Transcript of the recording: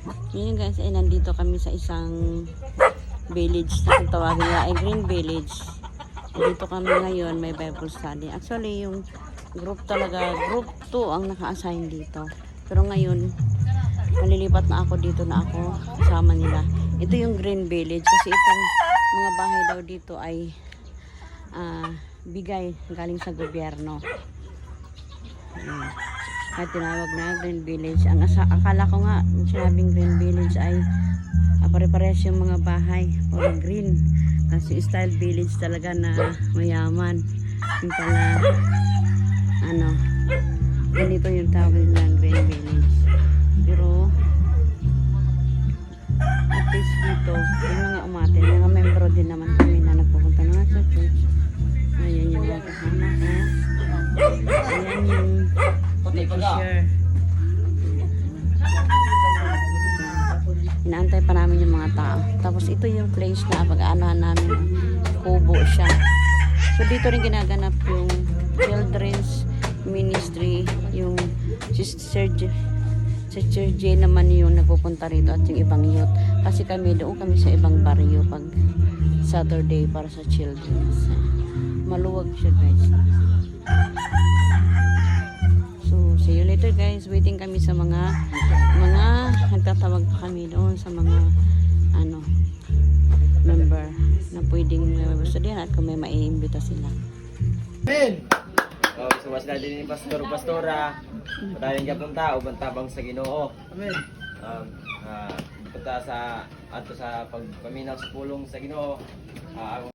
Ngayon guys, ay nandito kami sa isang village na kung tawagin nila ay Green Village. Dito kami ngayon, may Bible study. Actually, yung group 2 ang naka-assign dito. Pero ngayon, malilipat na ako dito na ako kasama nila. Ito yung Green Village kasi itong mga bahay daw dito ay bigay galing sa gobyerno. At tinawag na Green Village. Akala ko nga, sinabing Green Village ay pare-pares yung mga bahay or green. Kasi style village talaga na mayaman. Yung pala, ganito yung tawag nila Green Village. Pero, at least dito, yung mga umatin, mga membro din naman kami na nagpupunta na sa church. Ayan yung mga kasama ko. Ayan yung nag-share. Inaantay pa namin yung mga tao. Tapos ito yung place na pag-aanahan namin. Kubo siya. So dito rin ginaganap yung children's ministry. Yung Sister J naman yung nagpupunta rito at yung ibang youth. Kasi doon kami sa ibang baryo pag Saturday para sa children's. Maluwag siya guys. So see you later guys. Waiting kami sa mga nagtatawag pa kami doon sa mga member na pwedeng studian at kung may maiimbita sila. Amen. Sumas na din ni Pastor Pastora. Padayon ka punta ubang tabang sa Ginoo. Amen. Punta sa pagpaminaw sa pulong sa Ginoo.